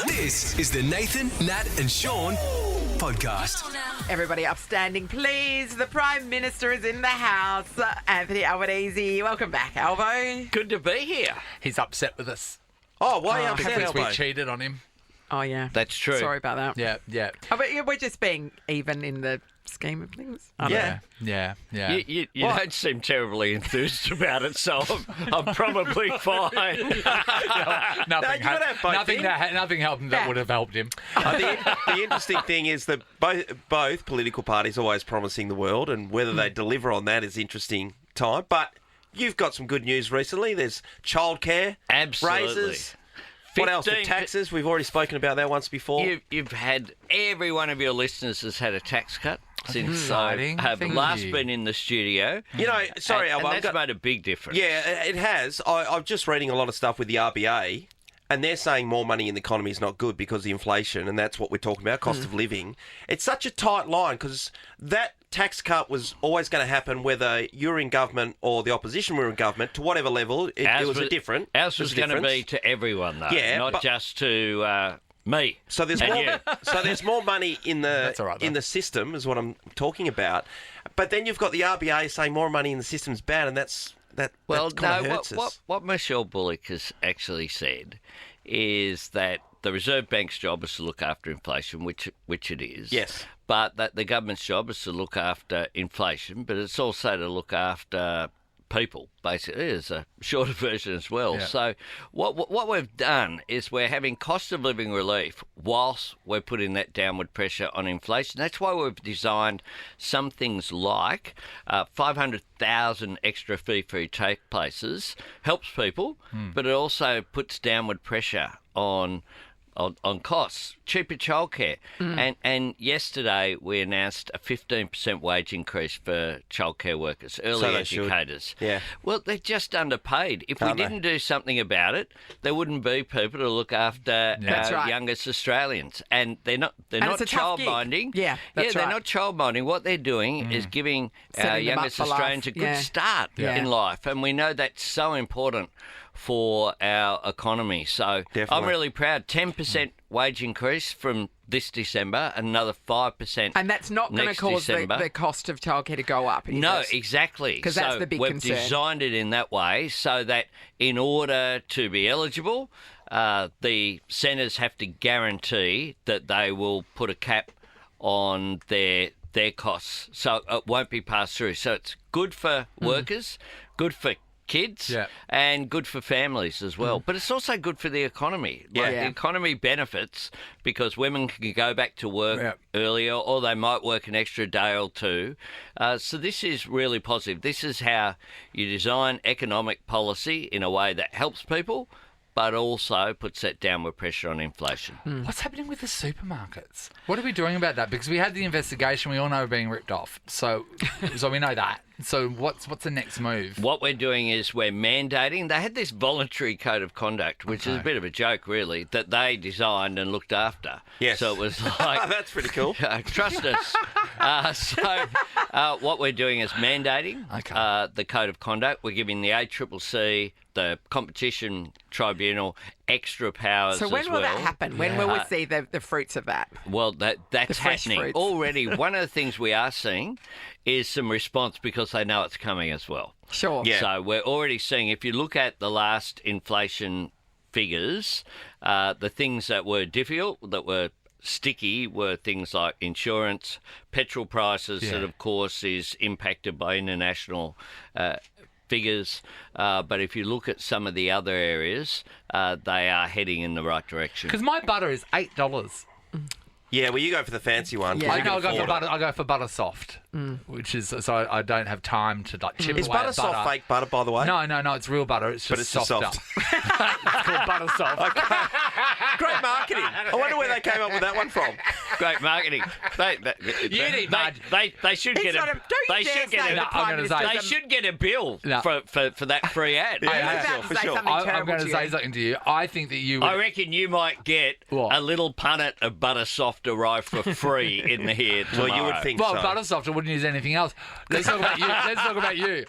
This is the Nathan, Nat and Shaun podcast. Everybody upstanding, please. The Prime Minister is in the house. Anthony Albanese, welcome back, Albo. Good to be here. He's upset with us Oh, why are you upset, because we Elbo? cheated on him. Oh, yeah. That's true. Sorry about that. Yeah. Oh, but we're just being even in the scheme of things. I don't know. Yeah. You don't seem terribly enthused about it, so I'm probably fine. Nothing, gotta have both nothing, in. nothing helped him that would have helped him. The interesting thing is that both political parties are always promising the world, and whether they deliver on that is interesting time. But you've got some good news recently. There's childcare Absolutely. raises. What else? The taxes. We've already spoken about that once before. You've had every one of your listeners has had a tax cut since I exciting. have Thank last you. been in the studio. You know, sorry, and Albo. I've that's got- made a big difference. Yeah, it has. I'm just reading a lot of stuff with the RBA, and they're saying more money in the economy is not good because of the inflation, and that's what we're talking about, cost of living. It's such a tight line because that tax cut was always going to happen whether you're in government or the opposition were in government, to whatever level. It was a different. Ours it was a going to difference. be to everyone, though, Yeah, not but- just to me. So there's and more. you. So there's more money in That's all right, the though. system, is what I'm talking about. But then you've got the RBA saying more money in the system's bad, and that Well, kind of no, hurts us. what Michelle Bullock has actually said is that the Reserve Bank's job is to look after inflation, which it is. Yes. But that the government's job is to look after inflation, but it's also to look after people, basically. There's a shorter version as well. Yeah. So what we've done is we're having cost of living relief whilst we're putting that downward pressure on inflation. That's why we've designed some things like 500,000 extra fee-free take places, helps people, but it also puts downward pressure on costs, cheaper childcare. And yesterday we announced a 15% wage increase for childcare workers, early So they should. educators. Yeah. Well, they're just underpaid. If we Aren't they? didn't do something about it, there wouldn't be people to look after That's our right. youngest Australians. And they're not it's a tough gig. childminding. Yeah, that's they're right. not childminding. What they're doing is giving our Setting them up youngest for life. Australians a good Yeah. start Yeah. in life. And we know that's so important for our economy. So Definitely. I'm really proud. 10% wage increase from this December, another 5% And that's not going to next cause December. the cost of childcare to go up. No, exactly. 'Cause that's So the big we've concern. designed it in that way so that in order to be eligible, the centres have to guarantee that they will put a cap on their costs, so it won't be passed through. So it's good for workers, good for kids, Yeah. and good for families as well. But it's also good for the economy. Like, Yeah. the economy benefits because women can go back to work earlier, or they might work an extra day or two. So this is really positive. This is how you design economic policy in a way that helps people, but also puts that downward pressure on inflation. What's happening with the supermarkets? What are we doing about that? Because we had the investigation, we all know we're being ripped off. So we know that. So what's the next move? What we're doing is we're mandating. They had this voluntary code of conduct, which is a bit of a joke, really, that they designed and looked after. Yes. So it was like, That's pretty cool. trust us. What we're doing is mandating the code of conduct. We're giving the ACCC, the Competition Tribunal, extra powers So when as will well. that happen? When will we see the fruits of that? Well, that's fresh happening fruits. already. One of the things we are seeing is some response because they know it's coming as well. Sure. Yeah. So we're already seeing, if you look at the last inflation figures, the things that were difficult, that were sticky, were things like insurance, petrol prices, that of course is impacted by international figures. But if you look at some of the other areas, they are heading in the right direction. Because my butter is $8. Yeah, well, you go for the fancy one. Yeah. 'cause I you know can I go for afford it. butter. I go for butter soft, which is so I don't have time to like chip Is away butter at soft fake butter, by the way? No, it's real butter. It's just But it's just soft. soft. It's called butter soft. Great marketing. I wonder where they came up with that one from. Great marketing. They should get not a. a- don't you They dare should get say a. the Prime I'm gonna say- They Minister's should get a bill No. for that free ad. I was Yeah, about for to say sure. something I'm terrible going to to you. say something to you. I think that you would. I reckon you might get What? a little punnet of butter soft arrive for free in here tomorrow. Well, you would think Well, so. Buttersoft, I wouldn't use anything else. Let's talk about you.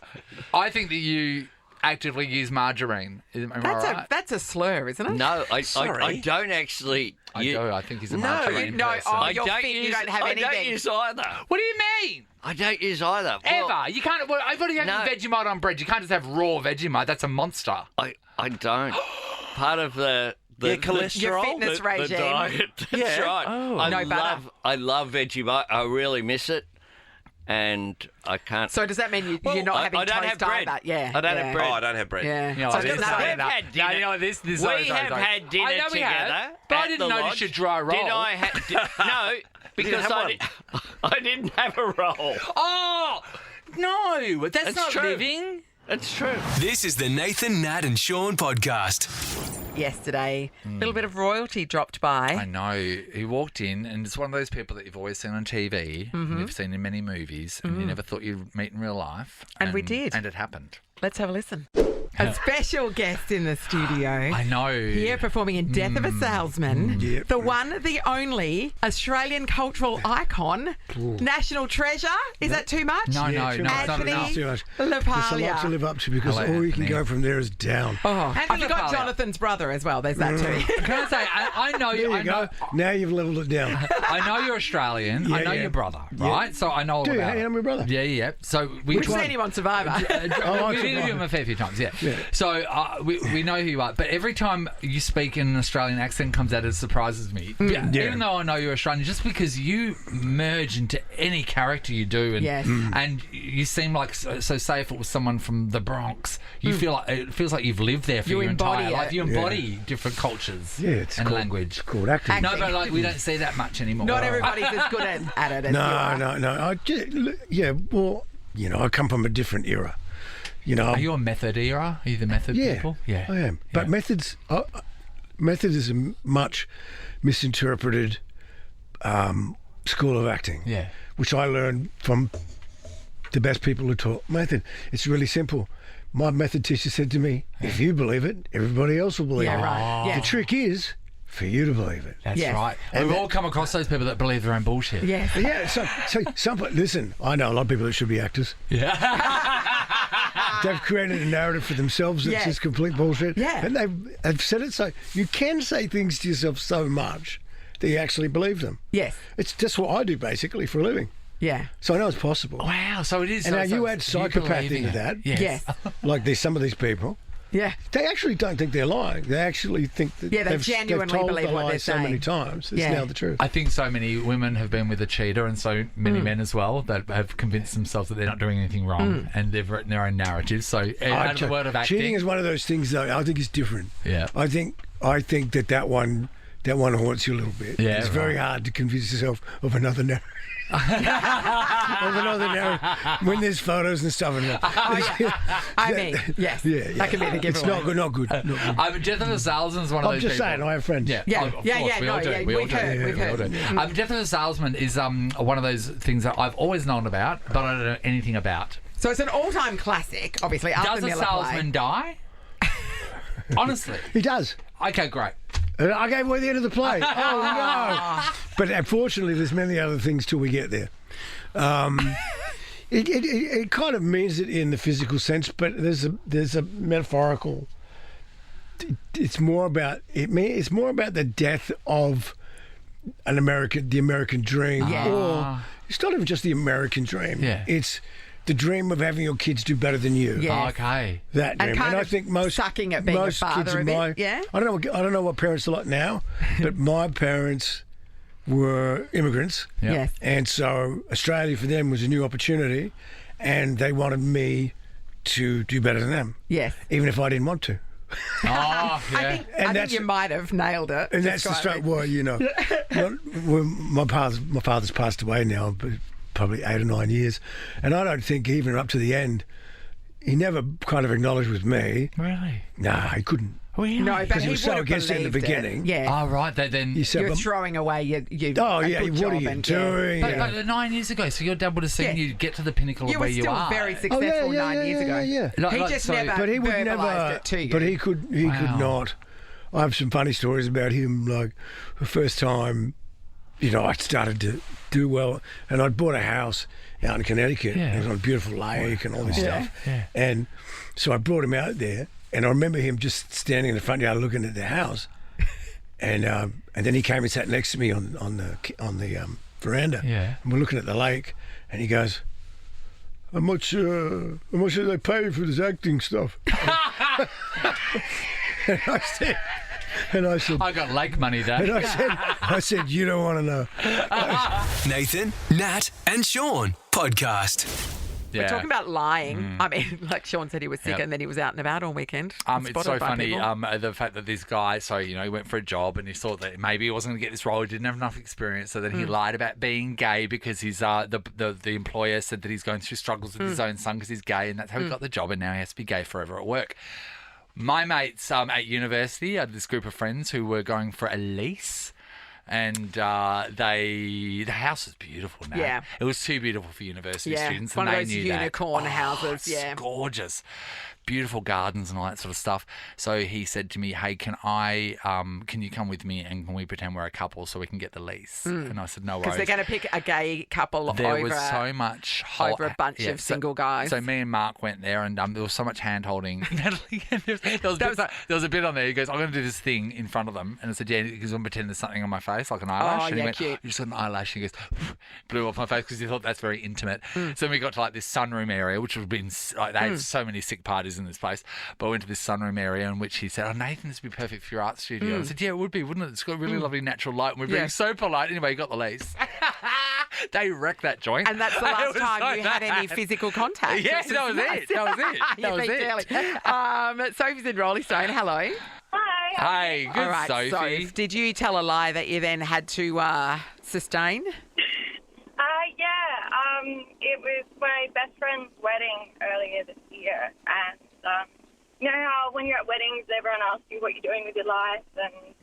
I think that you actively use margarine. Am I right? That's a slur, isn't it? No, I Sorry. don't actually. I do. I think he's a margarine No, person. oh, you're fit, you don't have I anything. don't use either. What do you mean? I don't use either. Well, Ever? You can't. Well, I've already had No. Vegemite on bread. You can't just have raw Vegemite. That's a monster. I don't. Part of the cholesterol? Your fitness the regime. diet. That's Yeah. right. Oh. I No butter. love Vegemite. I really miss it, and I can't. So does that mean you're not having I don't toast have bread. either? Yeah. I don't have bread. Oh, I don't have bread. Yeah. You know, So I didn't no, say we've that. had dinner. No, you know, this We sorry. have had dinner I know we have, together. but I at didn't the notice lodge. your dry roll. Did I no, because have I didn't have a roll. Oh no, that's not true. living. That's true. This is the Nathan, Nat, and Sean podcast. Yesterday, a little bit of royalty dropped by. I know. He walked in, and it's one of those people that you've always seen on TV, and you've seen in many movies, and you never thought you'd meet in real life. And we did. And it happened. Let's have a listen. A special guest in the studio. I know. Here performing in Death of a Salesman, the one, the only Australian cultural icon, national treasure. Is that too much? No, no, too no, much. it's not Anthony enough. Too much. There's a lot to LaPaglia. live up to because Hello, all you can Anthony. go from there is down. Oh, I Anthony forgot LaPaglia. Jonathan's brother as well. There's that too. Can I say, I know There you. you I know. go. Now you've leveled it down. I know you're Australian. I Yeah, know yeah. your brother, right? So I know all Do you? about Hey, it. I'm your brother. Yeah, yeah. So we We've seen him on Survivor. like We've interviewed Survivor. him a fair few times, yeah. Yeah. So we know who you are, but every time you speak in an Australian accent comes out, it surprises me. Yeah. Even though I know you're Australian, just because you merge into any character you do, and Yes. and you seem like so say if it was someone from the Bronx, you feel like it feels like you've lived there for You your entire embody life. it. You embody different cultures Yeah, it's and called, language. It's called acting. No, but like we don't see that much anymore. Not everybody's as good at it as you No, are. no. Yeah, well, I come from a different era. Are you a method era? Are you the method Yeah, people? Yeah, I am. But methods is a much misinterpreted school of acting. Yeah. Which I learned from the best people who taught method. It's really simple. My method teacher said to me, if you believe it, everybody else will believe Yeah, it. right. Yeah. The trick is for you to believe it. That's Yes. right. And We've all come across those people that believe their own bullshit. Yes. Yeah, so listen, I know a lot of people that should be actors. Yeah. They've created a narrative for themselves that's Yes. just complete bullshit. Yeah. And they've said it so you can say things to yourself so much that you actually believe them. Yes. It's just what I do basically for a living. Yeah. So I know it's possible. Wow. So it is. And so, now so you add psychopath believing into it. that. Yes. Yes. Like there's some of these people. Yeah. They actually don't think they're lying. They actually think that Yeah, they they've genuinely told believe the what lie they're so many saying. times. It's Yeah. now the truth. I think so many women have been with a cheater, and so many men as well that have convinced themselves that they're not doing anything wrong, and they've written their own narratives. So out of the word of acting, Cheating is one of those things, though. I think it's different. Yeah. I think that one haunts you a little bit. Yeah, It's very hard to convince yourself of another narrative. When there's photos and stuff. And I mean, yes. yeah. That can be the giveaway. It's not good. Not good. Not good. Death of a Salesman is one of I'm those just people. saying. I have friends. Yeah, Yeah, of yeah, course, yeah, we no, all do. yeah, We all we've do. heard, we've We all heard. do. Death of a Salesman is one of those things that I've always known about, but I don't know anything about. So it's an all-time classic, obviously. Does Arthur a Miller play. salesman die? Honestly. He does. Okay, great. And I gave away the end of the play. Oh no! But unfortunately, there's many other things till we get there. It kind of means it in the physical sense, but there's a metaphorical. It's more about It's more about the death of the American dream, Yeah. or it's not even just the American dream. Yeah. It's the dream of having your kids do better than you. Yeah. Okay. That And dream. kind I of think most sucking at being a most father kids a of bit, my yeah? I don't know what parents are like now, but my parents were immigrants, Yep. Yes. and so Australia for them was a new opportunity, and they wanted me to do better than them, Yes. even if I didn't want to. Oh, yeah. I think that's- you might have nailed it. And that's the straight. Well, my father's passed away now, but probably 8 or 9 years, and I don't think even up to the end, he never kind of acknowledged with me. Really? Nah, he couldn't. Really? No, but Because he he was so would have against it in the believed beginning. Yeah. Oh, right. Then. He said, You're "But- throwing away your oh a yeah, good what job are you and, doing? But, You know. but 9 years ago, so your dad would have seen Yes. you get to the pinnacle You of were where you still are. very Oh, successful yeah, 9 years ago. yeah. Like- He like, just so- never But he would verbalised never. it to you. But he could Wow. not. I have some funny stories about him. Like the first time I started to do well, and I'd bought a house out in Connecticut. Yeah. It was on a beautiful lake and all this stuff. Yeah. And so I brought him out there, and I remember him just standing in the front yard looking at the house. And then he came and sat next to me on the veranda. Yeah. And we're looking at the lake, and he goes, how much do they pay for this acting stuff? and I said, I got lake money, and Dad. I said, you don't want to know. Nathan, Nat, and Sean podcast. Yeah. We're talking about lying. I mean, like Sean said, he was sick Yep. and then he was out and about all weekend. and It's spotted so by funny, people. the fact that this guy, he went for a job and he thought that maybe he wasn't going to get this role, he didn't have enough experience, so then he lied about being gay because his the employer said that he's going through struggles with his own son because he's gay, and that's how he got the job, and now he has to be gay forever at work. My mates at university had this group of friends who were going for a lease. And the house was beautiful now. Yeah. It was too beautiful for university Yeah, students. one and of they those knew unicorn that. houses, It's yeah. gorgeous. Beautiful gardens and all that sort of stuff. So he said to me, hey, can you come with me and can we pretend we're a couple so we can get the lease? And I said, no worries. Because they're going to pick a gay couple There over, was so much over a bunch of single guys. So me and Mark went there, and there was so much hand holding. there was a bit on there. He goes, "I'm going to do this thing in front of them," and I said, "Yeah," because I'm pretending there's something on my face, like an eyelash. Oh, and he yeah, went, cute. "You just got an eyelash." And he goes, blew off my face because he thought that's very intimate. So then we got to like this sunroom area, which would have been like they had so many sick parties in this place. But I went to this sunroom area in which he said, "Oh, Nathan, this would be perfect for your art studio." I said, "Yeah, it would be, wouldn't it? It's got a really lovely natural light, and we're being Yeah. so polite." Anyway, he got the lease. They wrecked that joint. And that's the It last was time so you had any bad. physical contact. Yeah, which is that was nice. it. That was it. You That was beat it. Shirley. Sophie's in Rolling Stone. Hello. Hi. Hey, good All right, Sophie. Soph, did you tell a lie that you then had to sustain? It was my best friend's wedding earlier this year, and you know how when you're at weddings, everyone asks you what you're doing with your life, and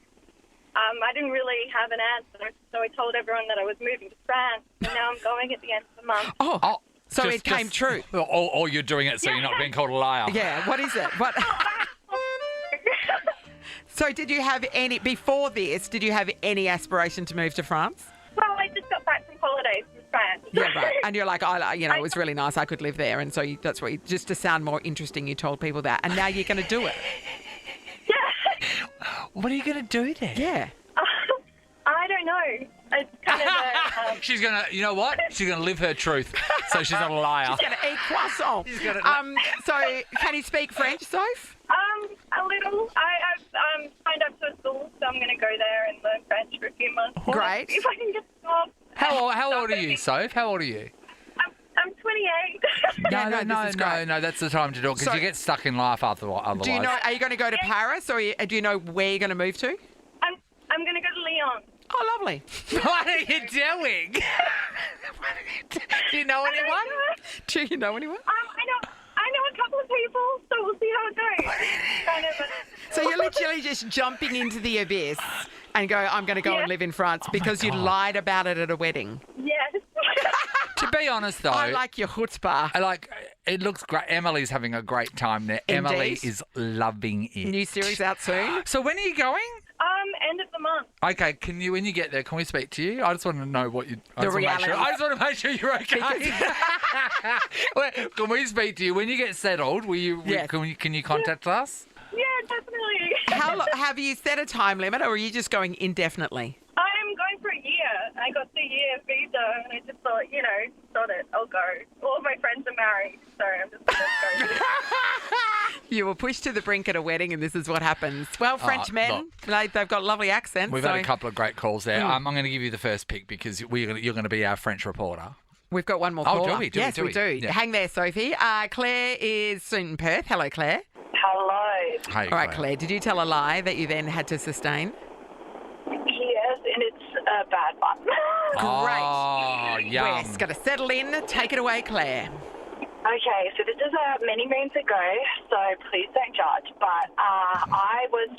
I didn't really have an answer, so I told everyone that I was moving to France, and now I'm going at the end of the month. Oh, so it came true. Or you're doing it so you're not being called a liar. Yeah, what is it? What? So did you have before this, did you have any aspiration to move to France? Well, I just got back from holidays from France. Yeah, right. And you're like, it was really nice. I could live there. And so that's what just to sound more interesting, you told people that. And now you're going to do it. What are you going to do there? Yeah. I don't know. It's kind of a... She's going to, you know what? She's going to live her truth. So she's not a liar. She's going to eat croissant. So can you speak French, Soph? A little. I've signed up to a school, so I'm going to go there and learn French for a few months. Great. See if I can get the job. How old are you, Soph? How old are you? I'm 28. Yeah, no, this is great. No, that's the time to do it because So- you get stuck in life otherwise. Do you know, are you going to go to Paris or do you know where you're going to move to? I'm going to go to Lyon. Oh, lovely. What are you doing? Do you know anyone? Do you know anyone? I know a couple of people, so we'll see how it goes. Kind of So you're literally just jumping into the abyss and go, I'm going to go and live in France because you God. lied about it at a wedding. yes. To be honest, though, I like your chutzpah. it looks great. Emily's having a great time there. Emily Indeed. is loving it. New series out soon. So when are you going? End of the month. Okay, when you get there, can we speak to you? I just want to know what you. The reality. I just want to make sure you're okay. Wait, can we speak to you when you get settled? Yes. Can you contact us? Yeah, definitely. Have you set a time limit or are you just going indefinitely? I'm going for a year. I got the year visa, and I just thought, sod it, I'll go. All of my friends are married, so I'm just going to go. You were pushed to the brink at a wedding and this is what happens. Well, French men, they've got lovely accents. We've so had a couple of great calls there. I'm going to give you the first pick because you're going to be our French reporter. We've got one more Oh, caller. do we? Do we? Yes, Do we we? do. Yeah. Hang there, Sophie. Claire is soon in Perth. Hello, Claire. Hello. Hey, All right, Claire, did you tell a lie that you then had to sustain? Yes, and it's a bad one. Oh, yum. Wes, got to settle in. Take it away, Claire. Okay, so this is many moons ago, so please don't judge. But I was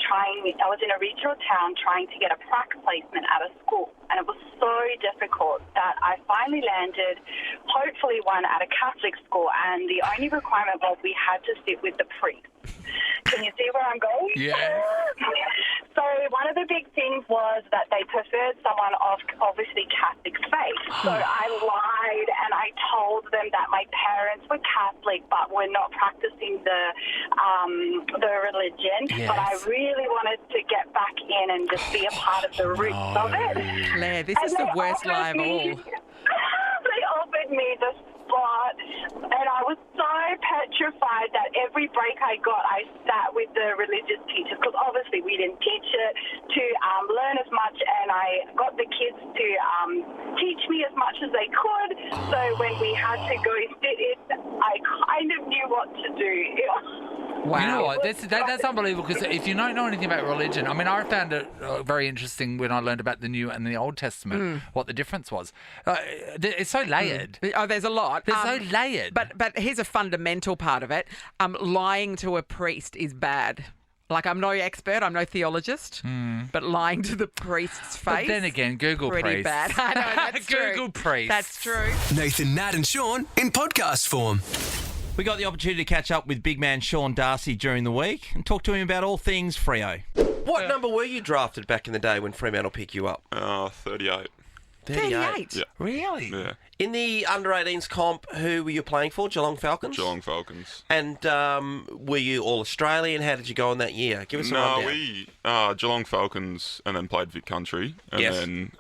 in a regional town trying to get a prac placement at a school, and it was so difficult that I finally landed, hopefully one at a Catholic school, and the only requirement was we had to sit with the priest. Can you see where I'm going? Yeah. So one of the big things was that they preferred someone of obviously Catholic faith. So I lied and I told them that my parents were Catholic but were not practicing the religion. Yes. But I really wanted to get back in and just be a part of the roots of it. Claire, this And is the they worst lie of offered all. me- They offered me the spot, and I was so petrified that every break I got, I sat with the religious teachers, because obviously we didn't teach it to learn as much, and I got the kids to teach me as much as they could. So when we had to go sit in, I kind of knew what to do. Wow. You know what? That's unbelievable, because if you don't know anything about religion, I mean, I found it very interesting when I learned about the New and the Old Testament, what the difference was. It's so layered. Oh, there's a lot. They're so layered. But here's a fundamental part of it. Lying to a priest is bad. Like, I'm no expert, I'm no theologist, but lying to the priest's face. But then again, Google pretty priest. bad. I know, that's true. Google priest. That's true. Nathan, Nat, and Sean in podcast form. We got the opportunity to catch up with big man Sean Darcy during the week and talk to him about all things Freo. What number were you drafted back in the day when Fremantle picked you up? 38. 38. Yeah. Really? Yeah. In the under-18s comp, who were you playing for? Geelong Falcons? Geelong Falcons. And were you all Australian? How did you go in that year? Give us a rundown. we Geelong Falcons and then played Vic Country. And Yes. then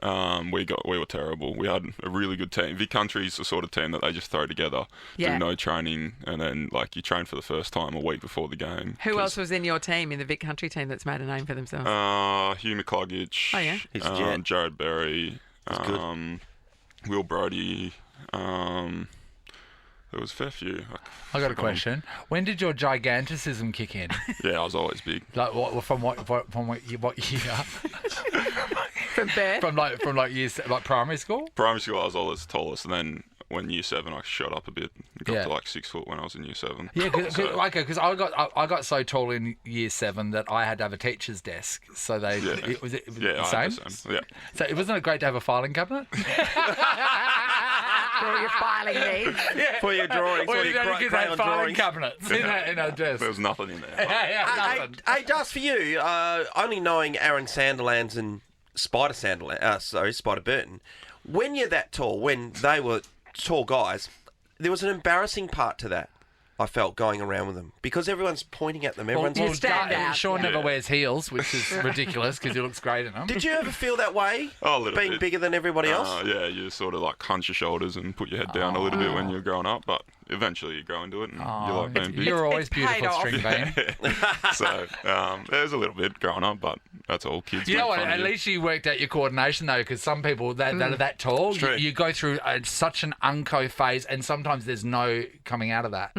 we were terrible. We had a really good team. Vic Country's the sort of team that they just throw together, Yeah. do no training, and then like you train for the first time a week before the game. Who else was in your team, in the Vic Country team, that's made a name for themselves? Hugh McCluggage. Oh, yeah? He's a jet. Jared Berry. good. Will Brody. There was a fair few. I got a question. When did your giganticism kick in? Yeah, I was always big. Like what year? From birth? From years like primary school? Primary school, I was always the tallest, and then when year 7, I shot up a bit. Got Yeah. to like 6 foot when I was in year 7. Yeah, because I got so tall in year 7 that I had to have a teacher's desk. So they Yeah. was it Yeah, the I same? had the same. Yeah. So it wasn't it great to have a filing cabinet? For all your filing needs. For your drawings, Well, or you your know, you could crayon have filing drawings. cabinets in our desk. There was nothing in there. Yeah, nothing. Hey, Dust, for you, only knowing Aaron Sanderlands and Spider Burton, when you're that tall, when they were tall guys, there was an embarrassing part to that. I felt going around with them because everyone's pointing at them. Everyone's You stand out. Sean never Yeah. wears heels, which is ridiculous because he looks great in them. Did you ever feel that way? Oh, a little being bit. bigger than everybody else? Yeah, you sort of like hunch your shoulders and put your head down a little bit when you're growing up, but eventually you grow into it and you like being big. You're always It's paid beautiful, off. string bean. So there's a little bit growing up, but that's all. Kids You know make what? fun At of you. least you worked out your coordination though, because some people that are that tall, True. you go through such an unco phase, and sometimes there's no coming out of that.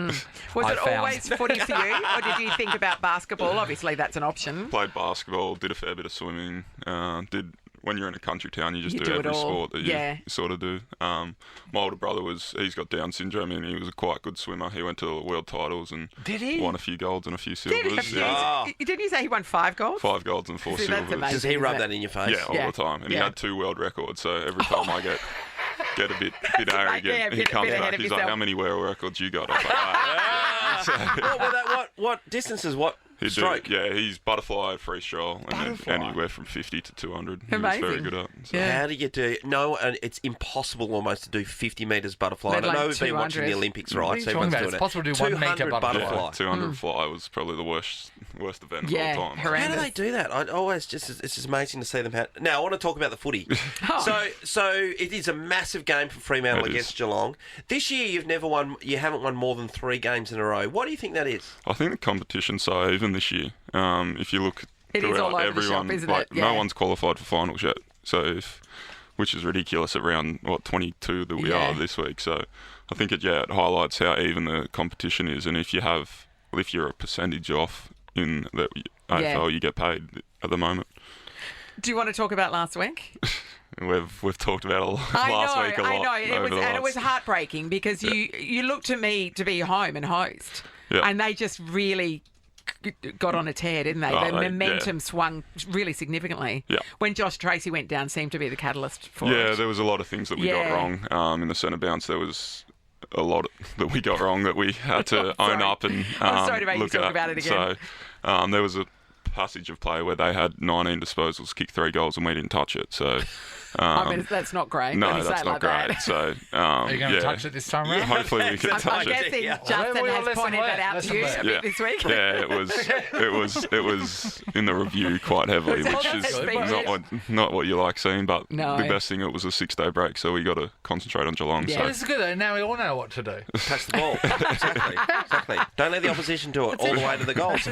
Was I it found. always footy for you, or did you think about basketball? Obviously, that's an option. Played basketball, did a fair bit of swimming, when you're in a country town, you just You do do it every all. sport that Yeah. you sort of do. My older brother he's got Down syndrome and he was a quite good swimmer. He went to the world titles and Did he? won a few golds and a few Did silvers. he? Yeah. Didn't you say he won 5 goals? 5 golds and 4 See, that's silvers. amazing. Does he rub Is it? that in your face? Yeah, all Yeah. the time. And he Yeah. had 2 world records, so every time I get a bit arrogant, yeah, he bit comes ahead back, of he's like, yourself. how many world records you got? I was like, What distances? What He'd stroke? do, yeah, he's butterfly, freestyle, and anywhere from 50 to 200. He was Amazing. very good at. So. Yeah. How do you do? No, and it's impossible almost to do 50 metres butterfly. Let I know alone we've been watching the 200. Olympics, What are right? you So talking everyone's about? doing It's it. possible to do 1 metre 200 butterfly. Yeah, 200 fly was probably the worst event Yeah, of all time. horrendous. How do they do that? I always it's just amazing to see them. Now I want to talk about the footy. So it is a massive game for Fremantle It against is. Geelong. This year you haven't won more than 3 games in a row. Why do you think that is? I think the competition's so even this year. If you look It is all throughout over the shop, everyone, isn't like it? no Yeah. one's qualified for finals yet. So which is ridiculous at round 22 that we Yeah. are this week. So I think it highlights how even the competition is, and if you're a percentage off in the AFL, you get paid at the moment. Do you want to talk about last week? We've talked about it last week a lot. I know. It was last- heartbreaking because you looked to me to be home and host, Yeah. and they just really got on a tear, didn't they? Oh, The they- momentum swung really significantly. Yeah. When Josh Tracy went down, seemed to be the catalyst for it. Yeah, there was a lot of things that we got Yeah. wrong in the centre bounce. There was a lot that we got wrong that we had to own Sorry. up and I'm sorry to make you look talk at. about it again. So there was a passage of play where they had 19 disposals, kicked 3 goals, and we didn't touch it. So, I mean, that's not great. no, when you say that's it not like great. That. So, Are you going to touch it this time around? hopefully we can I'm touch it. guessing Justin has pointed that out to you a bit this week. Yeah, it was in the review quite heavily, which is not what you like seeing. But No. the best thing, it was a 6-day break, so we got to concentrate on Geelong. Yeah. So. This is good, though. Now we all know what to do. Touch the ball. Exactly. Don't let the opposition do it all the way to the goals.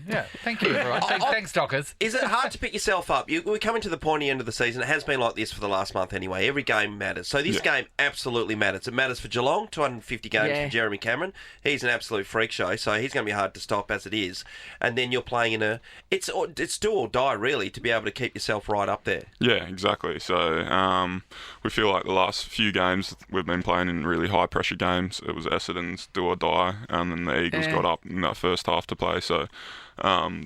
Yeah, thank you, everyone. Thanks, Dockers. Is it hard to pick yourself up? We're coming to the pointy end of the season. It has been like this for the last month anyway. Every game matters. So this game absolutely matters. It matters for Geelong, 250 games for Jeremy Cameron. He's an absolute freak show, so he's going to be hard to stop as it is. And then you're playing in a... It's do or die, really, to be able to keep yourself right up there. Yeah, exactly. So we feel like the last few games we've been playing in really high-pressure games. It was Essendon's do or die, and then the Eagles got up in that first half to play. So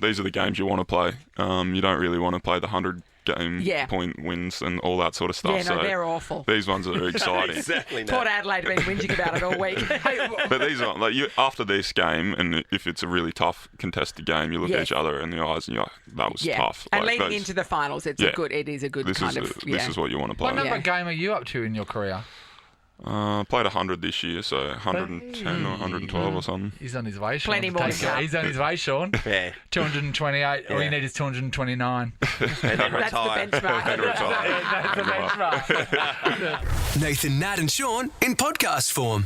these are the games you want to play. You don't really want to play the 100-game point wins and all that sort of stuff. Yeah, no, so they're awful. These ones are exciting. Exactly. Port Adelaide have been whinging about it all week. But these are like after this game, and if it's a really tough contested game, you look at each other in the eyes and you're like, that was tough. And like, leading into the finals, it is a good this kind is of... this is what you want to play. What number game are you up to in your career? Played 100 this year, so 110 or 112 or something. He's on his way, Sean. Plenty more to come. He's on his way, Sean. Yeah. 228. All you need is 229. And then That's the retire. benchmark. And retire. That's the benchmark. Nathan, Nat, and Sean in podcast form.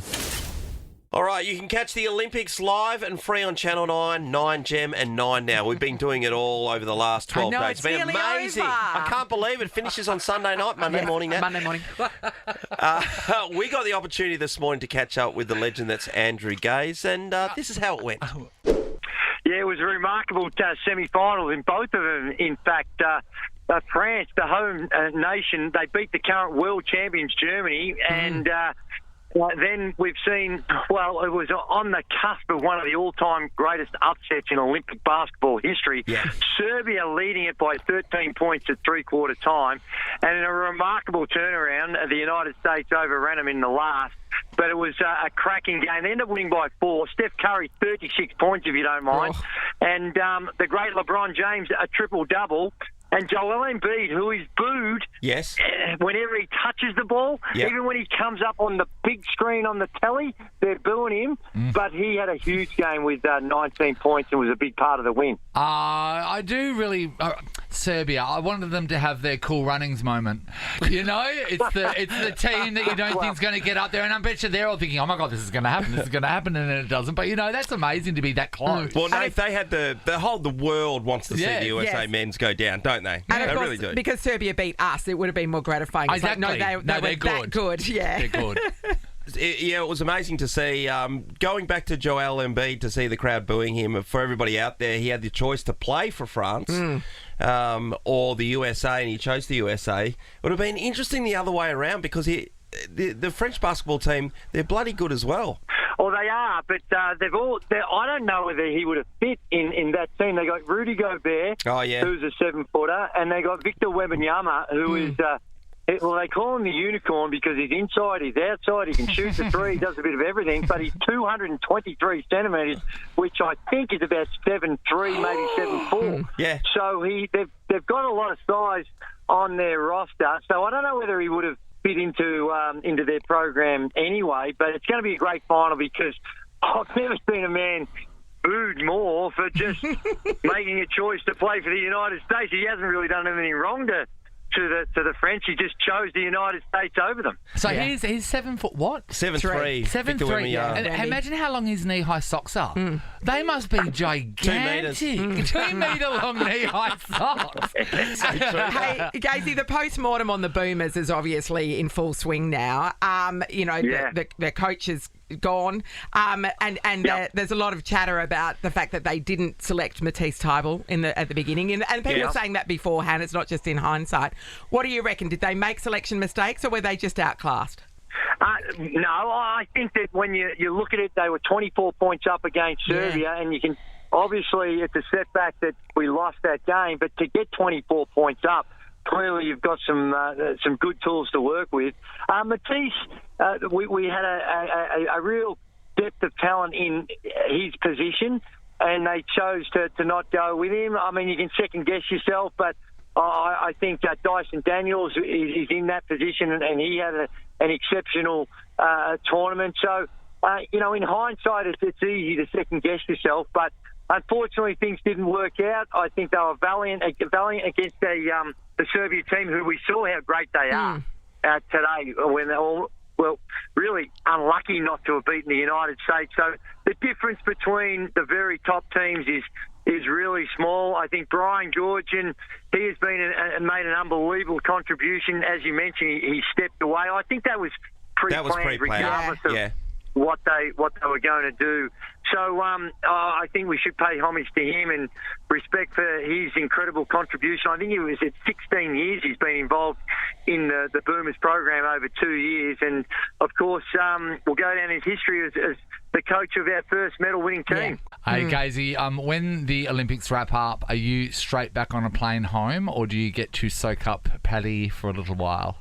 All right, you can catch the Olympics live and free on Channel 9, 9Gem and 9 Now. We've been doing it all over the last 12 I know, days. it's Been nearly amazing. over. I can't believe it finishes on Sunday night, Monday morning now. Monday morning. We got the opportunity this morning to catch up with the legend that's Andrew Gaze, and this is how it went. Yeah, it was a remarkable semi-finals in both of them. In fact, France, the home nation, they beat the current world champions, Germany, and then we've seen, well, it was on the cusp of one of the all-time greatest upsets in Olympic basketball history. Yeah. Serbia leading it by 13 points at three-quarter time, and in a remarkable turnaround, the United States overran them in the last. But it was a cracking game. They ended up winning by 4. Steph Curry, 36 points, if you don't mind. Oh. And the great LeBron James, a triple-double. And Joel Embiid, who is booed whenever he touches the ball, even when he comes up on the big screen on the telly, they're booing him. But he had a huge game with 19 points and was a big part of the win. I do really... Serbia, I wanted them to have their cool runnings moment. You know, it's the team that you don't think is going to get up there, and I bet you they're all thinking, oh my God, this is going to happen, and then it doesn't. But, you know, that's amazing to be that close. Well, no, if they had the world wants to see the USA men's go down, don't they? And they of course, really do. Because Serbia beat us, it would have been more gratifying. It's exactly. Like, no, they were that good. Yeah. They're good. It was amazing to see. Going back to Joel Embiid, to see the crowd booing him. For everybody out there, he had the choice to play for France or the USA, and he chose the USA. It would have been interesting the other way around because the French basketball team, they're bloody good as well. Well, they are, but I don't know whether he would have fit in that team. They got Rudy Gobert, who's a 7-footer, and they got Victor Wembanyama, who is... well, they call him the unicorn because he's inside, he's outside, he can shoot the three, he does a bit of everything, but he's 223 centimetres, which I think is about 7'3", maybe 7'4". Yeah. So they've got a lot of size on their roster, so I don't know whether he would have fit into their program anyway, but it's going to be a great final because I've never seen a man booed more for just making a choice to play for the United States. He hasn't really done anything wrong to the French. He just chose the United States over them. So he's 7 foot what? 7'3". 7'3". And imagine how long his knee-high socks are. They must be gigantic. 2 meters. 2 metre long knee-high socks. Hey, Gazy, the post-mortem on the Boomers is obviously in full swing now. The coach is gone, and there's a lot of chatter about the fact that they didn't select Matisse Tybel at the begining, and people were saying that beforehand. It's not just in hindsight. What do you reckon? Did they make selection mistakes, or were they just outclassed? No, I think that when you look at it, they were 24 points up against Serbia, and you can obviously it's a setback that we lost that game, but to get 24 points up. Clearly, you've got some good tools to work with. Matisse, we had a real depth of talent in his position, and they chose to not go with him. I mean, you can second guess yourself, but I think that Dyson Daniels is in that position, and he had an exceptional tournament. So, in hindsight, it's easy to second guess yourself, but unfortunately, things didn't work out. I think they were valiant against the Serbia team, who we saw how great they are today, when they're all, really unlucky not to have beaten the United States. So the difference between the very top teams is really small. I think Brian Georgian, he has made an unbelievable contribution. As you mentioned, he stepped away. I think that was pre-planned, regardless of what they were going to do. So I think we should pay homage to him and respect for his incredible contribution. I think he was at 16 years. He's been involved in the Boomers program over 2 years, and of course will go down in history as the coach of our first medal-winning team. Hey, Gazy, when the Olympics wrap up, are you straight back on a plane home, or do you get to soak up Paddy for a little while?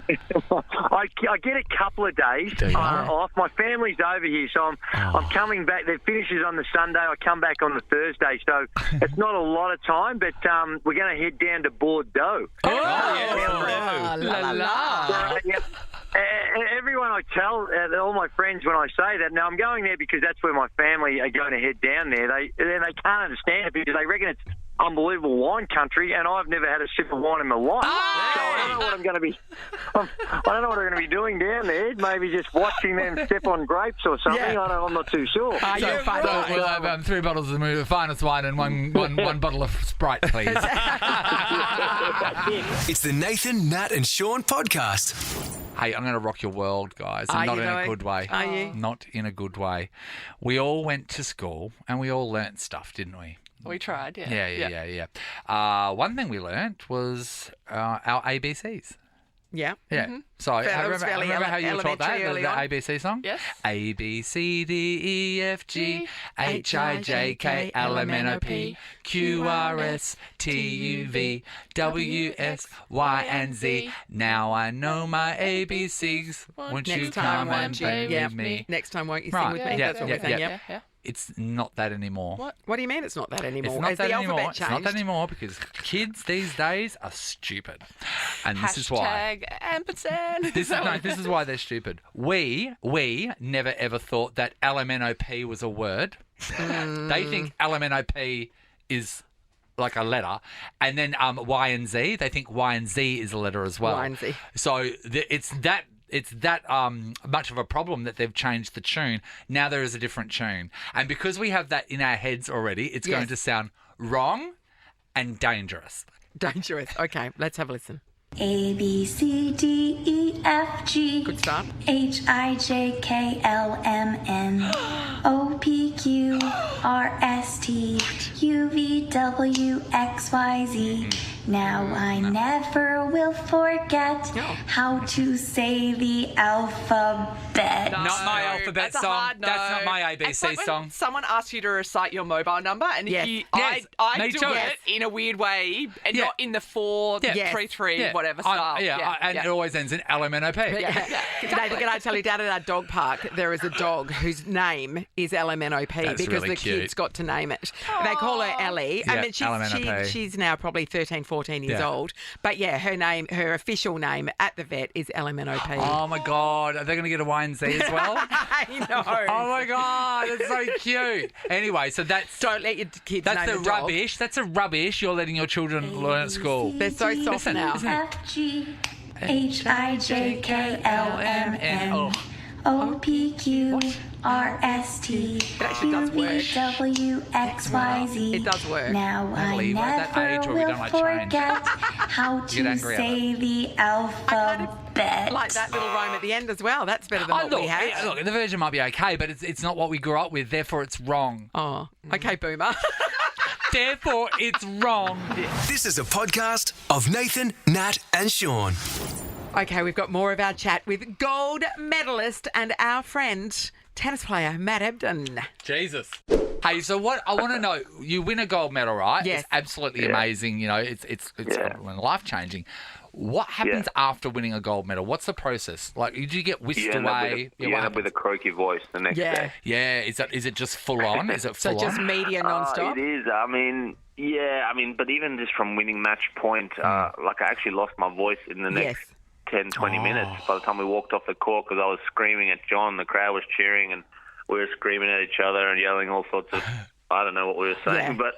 I get a couple of days off. My family's over here, so I'm coming back. The finishes on the Sunday. I come back on the Thursday, so it's not a lot of time. But we're going to head down to Bordeaux. Everyone I tell, all my friends, when I say that, now I'm going there because that's where my family are going to head down there. They can't understand it because they reckon it's unbelievable wine country, and I've never had a sip of wine in my life. So I don't know what I'm going to be. I don't know what I'm going to be doing down there. Maybe just watching them step on grapes or something. I'm not too sure. We'll have 3 bottles of the finest wine and one bottle of Sprite, please. It's the Nathan, Nat and Shaun podcast. Hey, I'm going to rock your world, guys. And not in a good way. Are you? Not in a good way. We all went to school and we all learnt stuff, didn't we? We tried, Yeah. One thing we learnt was our ABCs. Yeah. Yeah. Mm-hmm. So I remember how you were taught that, the ABC song? Yes. A, B, C, D, E, F, G, H, I, J, K, L, M, N, O, P, Q, R, S, T, U, V, W, X, Y, and Z. Now I know my ABCs. Won't you come and play with me? Next time, won't you sing with me? That's what we're saying, yeah. It's not that anymore. What do you mean it's not that anymore? It's not that anymore. Alphabet It's not that anymore because kids these days are stupid. And this is why. Ampersand. This is why they're stupid. We never ever thought that LMNOP was a word. They think LMNOP is like a letter. And then Y and Z, they think Y and Z is a letter as well. Y and Z. So it's that much of a problem that they've changed the tune. Now there is a different tune. And because we have that in our heads already, it's going to sound wrong and dangerous. Dangerous. Okay, let's have a listen. A, B, C, D, E, F, G. Good start. H, I, J, K, L, M, N. O, P, Q, R, S, T, U, V, W, X, Y, Z. Now I never will forget how to say the alphabet. Not my alphabet song. That's not my ABC song. Someone asks you to recite your mobile number, and if you, I do it in a weird way, and not in the 4-3-3 whatever style. And it always ends in LMNOP. Can I tell you, down at our dog park, there is a dog whose name is LMNOP because really the cute. kids got to name it. They call her Ellie. I mean, she's now probably 13, 14 years old. But her official name at the vet is LMNOP. Oh my God. Are they going to get a Y and Z as well? I know. Oh my God. That's so cute. Anyway, so don't let your kids that's name the a dog. rubbish. That's a rubbish you're letting your children learn at school. They're so soft now. F, G, H, I, J, K, L, M, N. O, P, Q, R, S, T, U, V, W, X, Y, Z. It does work. Now I never will forget how to say the alphabet. Like that little rhyme at the end as well. That's better than what we had. Look, the version might be okay, but it's not what we grew up with. Therefore, it's wrong. Oh, okay, boomer. Therefore, it's wrong. This is a podcast of Nathan, Nat and Shaun. Okay, we've got more of our chat with gold medalist and our friend, tennis player Matt Ebden. Jesus. Hey, so what I want to know, you win a gold medal, right? Yes. It's absolutely amazing. You know, it's life-changing. What happens after winning a gold medal? What's the process? Like, do you get whisked away? You end up with a croaky voice the next day. Yeah. Is it just full on? Is it full on? So just media non-stop? It is. But even just from winning match point, like I actually lost my voice in the next 10, 20 minutes by the time we walked off the court because I was screaming at John. The crowd was cheering and we were screaming at each other and yelling all sorts of... I don't know what we were saying, but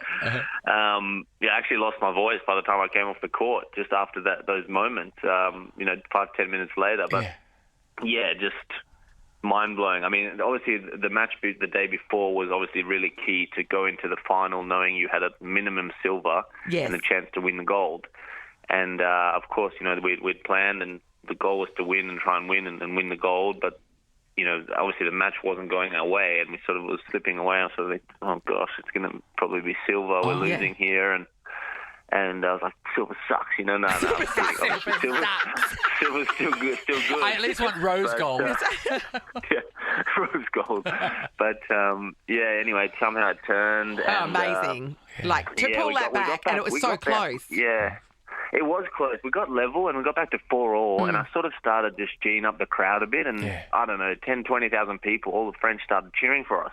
I actually lost my voice by the time I came off the court just after those moments, 5-10 minutes later. But, just mind-blowing. I mean, obviously the match the day before was obviously really key to go into the final knowing you had a minimum silver and a chance to win the gold. And, of course, we'd planned and the goal was to win and try and win and win the gold, but obviously the match wasn't going our way and we sort of was slipping away. I was sort of like, oh gosh, it's going to probably be silver. We're losing here. And I was like, silver sucks, No, silver's still good, I at least want rose gold. Rose gold. But, anyway, somehow it turned. Amazing. To pull that back, and it was so close. Yeah. It was close. We got level and we got back to 4-4 and I sort of started just geeing up the crowd a bit and I don't know, 10, 20,000 people, all the French started cheering for us.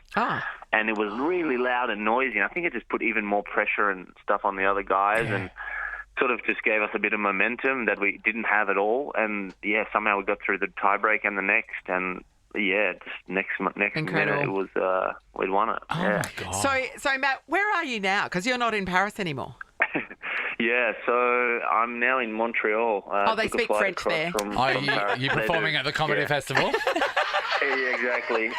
And it was really loud and noisy and I think it just put even more pressure and stuff on the other guys and sort of just gave us a bit of momentum that we didn't have at all. And somehow we got through the tiebreak and the next and just next minute it was we'd won it. My God. So Matt, where are you now? Because you're not in Paris anymore. So I'm now in Montreal. They speak French there. You performing at the comedy festival? Yeah, exactly.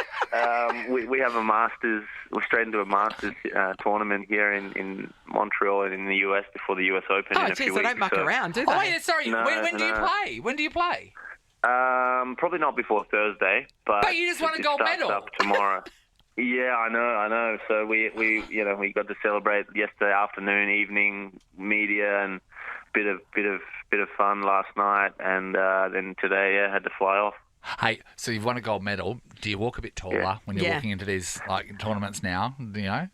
We have a Masters. We're straight into a Masters tournament here in Montreal and in the US before the US Open in a few weeks. They don't muck around, do they? Oh, yeah, sorry. No, when do you play? When do you play? Probably not before Thursday. But you just won a gold medal. Up tomorrow. Yeah, I know. So we got to celebrate yesterday afternoon, evening, media, and bit of fun last night, and then today, had to fly off. Hey, so you've won a gold medal. Do you walk a bit taller when you're walking into these tournaments now? What do you do?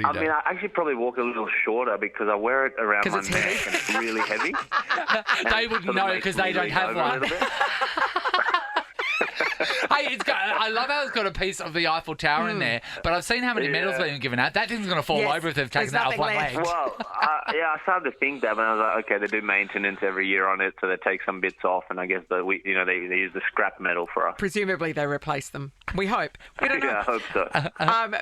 I mean, I actually probably walk a little shorter because I wear it around my neck and it's really heavy. They wouldn't know because they don't have one. Hey, I love how it's got a piece of the Eiffel Tower in there, but I've seen how many medals they've been given out. That thing's going to fall over if they've taken that off one leg. Well, I started to think that, but I was like, okay, they do maintenance every year on it, so they take some bits off, and I guess they use the scrap metal for us. Presumably they replace them. We hope. We don't know. I hope so.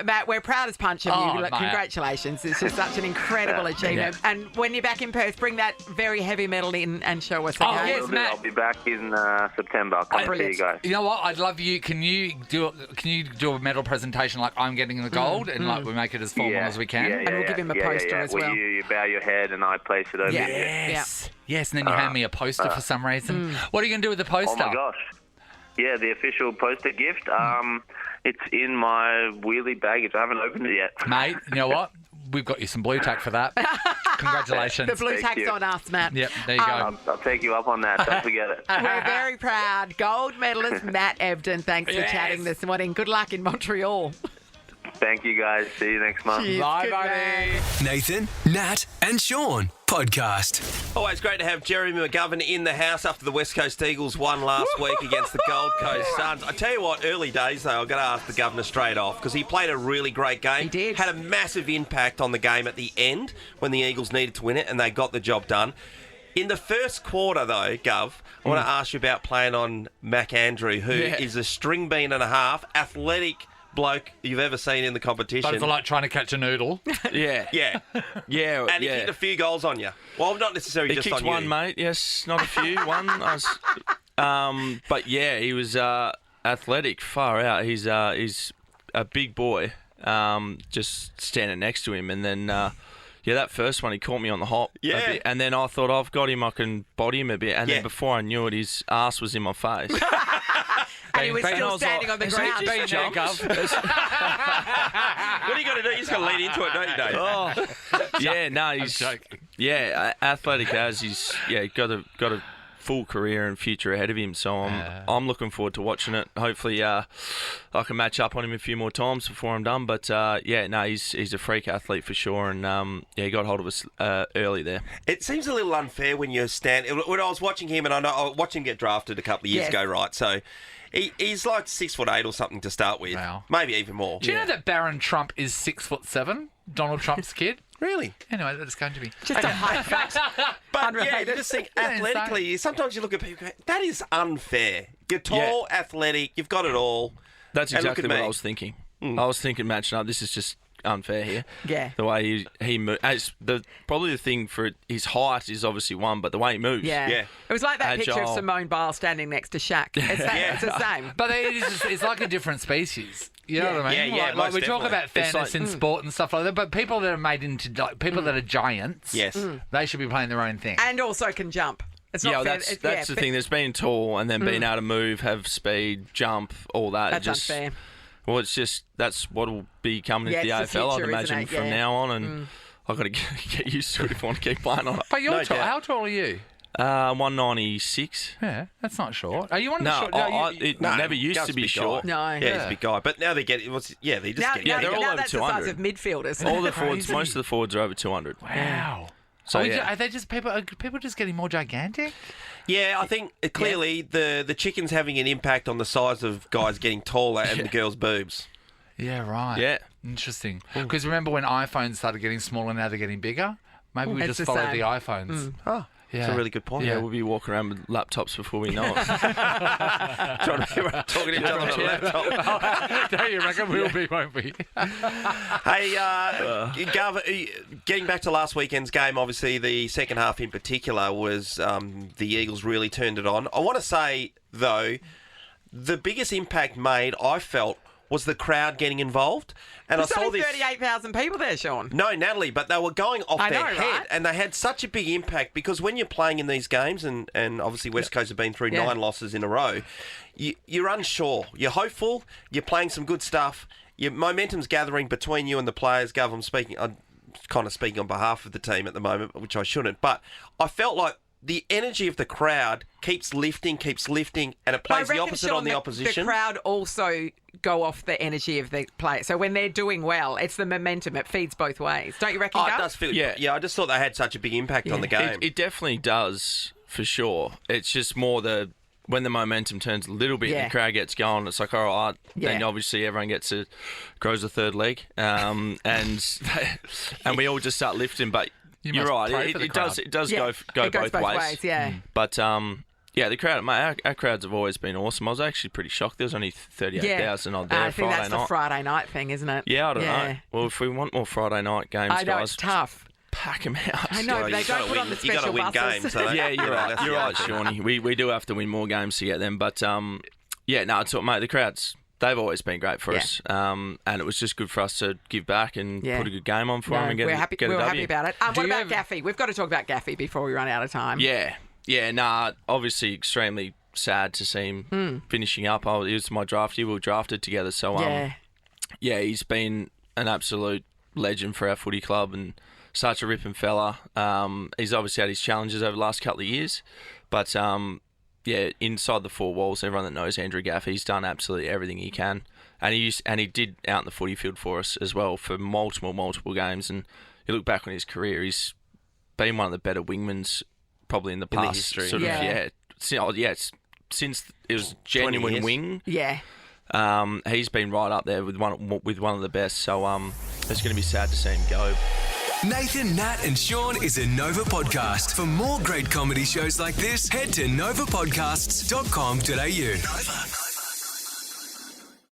Matt, we're proud as punch of you. Congratulations. It's just such an incredible achievement. Yeah. And when you're back in Perth, bring that very heavy medal in and show us. Oh, yes, Matt. I'll be back in September. I'll come see you guys. You know what? I'd love you. Can you do a medal presentation like I'm getting the gold and like we make it as formal as we can? And we'll give him a poster as well. You bow your head and I place it over you. Yes, and then you hand me a poster for some reason. What are you going to do with the poster? Oh my gosh. Yeah, the official poster gift. It's in my wheelie baggage. I haven't opened it yet. Mate, you know what? We've got you some blue tack for that. Congratulations. The blue tack's on us, Matt. Yep, there you go. I'll take you up on that. Don't forget it. We're very proud. Gold medalist Matt Ebden. Thanks for chatting this morning. Good luck in Montreal. Thank you, guys. See you next month. Cheers. Bye, buddy. Nathan, Nat, and Shaun podcast. Always great to have Jeremy McGovern in the house after the West Coast Eagles won last week against the Gold Coast Suns. I tell you what, early days though, I've got to ask the Governor straight off because he played a really great game. He did. Had a massive impact on the game at the end when the Eagles needed to win it and they got the job done. In the first quarter, though, Gov, I want to ask you about playing on Mac Andrew, who is a string bean and a half, athletic bloke you've ever seen in the competition. But it's like trying to catch a noodle. Yeah. And he kicked a few goals on you. Well, not necessarily just on you. He kicked one, mate. Yes, not a few. One. But yeah, he was athletic, far out. He's a big boy. Just standing next to him, and then that first one he caught me on the hop. Yeah. A bit, and then I thought I've got him. I can body him a bit, and then before I knew it, his ass was in my face. And he was still standing on the ground. What do you got to do? You just got to lean into it, don't you, Dave? Oh, yeah, no, he's athletic as he's got a full career and future ahead of him. So I'm looking forward to watching it. Hopefully, I can match up on him a few more times before I'm done. But he's a freak athlete for sure, and he got hold of us early there. It seems a little unfair when you stand. When I was watching him, and I watched him get drafted a couple of years ago, right? So. He's like 6'8" or something to start with. Wow. Maybe even more. Do you know that Barron Trump is 6'7"? Donald Trump's kid? Really? Anyway, that is going to be. Just a height fact. But you just think athletically, sometimes you look at people, that is unfair. You're tall, athletic, you've got it all. That's exactly what I was thinking. I was thinking matching up. This is just unfair here. Yeah. The way he moves. Probably the thing for his height is obviously one, but the way he moves. Yeah. It was like that picture of Agile. Simone Biles standing next to Shaq. It's the same. But it's like a different species. You know what I mean? Yeah, like we most talk about fairness in sport and stuff like that, but people that are made into people that are giants, they should be playing their own thing. And also can jump. It's not fair. That's the thing. There's being tall and then being able to move, have speed, jump, all that. That's unfair. Well, that's what will be coming into the it's the AFL, future, I'd imagine, isn't it? from now on. And I've got to get used to it if I want to keep playing on it. But you're tall. How tall are you? 196. Yeah, that's not short. Are you one of the short? It never used to be short. No. Yeah, he's a big guy. But now they get it. They just get they're all over that's 200. the size of midfielders. All the forwards, most of the forwards are over 200. Wow. So are they just people? Are people just getting more gigantic? Yeah, I think clearly the chicken's having an impact on the size of guys getting taller and the girls' boobs. Yeah, right. Yeah. Interesting. Because remember when iPhones started getting smaller, now they're getting bigger? Maybe we It's just the follow same. the iPhones. Oh, that's a really good point. Yeah, we'll be walking around with laptops before we know it. Talking to each other on a laptop. Don't you reckon we'll be, won't we? Hey, Gav, getting back to last weekend's game, obviously the second half in particular was the Eagles really turned it on. I want to say, though, the biggest impact made, I felt, was the crowd getting involved. And There's I saw only this. 38,000 people there, Sean. No, Natalie, but they were going off their head, right? and they had such a big impact because when you're playing in these games, and obviously West Coast have been through 9 losses in a row, you're unsure. You're hopeful. You're playing some good stuff. Your momentum's gathering between you and the players. Gav, I'm kind of speaking on behalf of the team at the moment, which I shouldn't. But I felt like the energy of the crowd keeps lifting, and it plays the opposite on the opposition. The crowd also go off the energy of the player. So when they're doing well, it's the momentum. It feeds both ways. Don't you reckon, It Gav? does feel. Yeah, I just thought they had such a big impact on the game. It definitely does, for sure. It's just more when the momentum turns a little bit and the crowd gets going, it's like, all right, then obviously everyone grows a third leg, and we all just start lifting. But you're right, it does go both ways. Yeah. But the crowd, mate, our crowds have always been awesome. I was actually pretty shocked. There was only 38,000 odd there I think Friday that's night. the Friday night thing, isn't it? Yeah, I don't know. Well, if we want more Friday night games, I know, guys, it's tough. pack them out. I know, they don't put on the special buses. Games, so Yeah, you're right, Shawnee. We do have to win more games to get them. But, it's all, mate, the crowds, they've always been great for us. And it was just good for us to give back and put a good game on for them and get we're a happy about it. What about Gaffey? We've got to talk about Gaffey before we run out of time. Obviously extremely sad to see him finishing up. It was my draft year. We were drafted together. So, he's been an absolute legend for our footy club and such a ripping fella. He's obviously had his challenges over the last couple of years. But, inside the four walls, everyone that knows Andrew Gaffey, he's done absolutely everything he can. And he did out in the footy field for us as well for multiple games. And you look back on his career, he's been one of the better wingmans probably in the past. history. Since it was genuine wing. Yeah. He's been right up there with one of the best. So it's going to be sad to see him go. Nathan, Nat and Sean is a Nova podcast. For more great comedy shows like this, head to novapodcasts.com.au. Nova.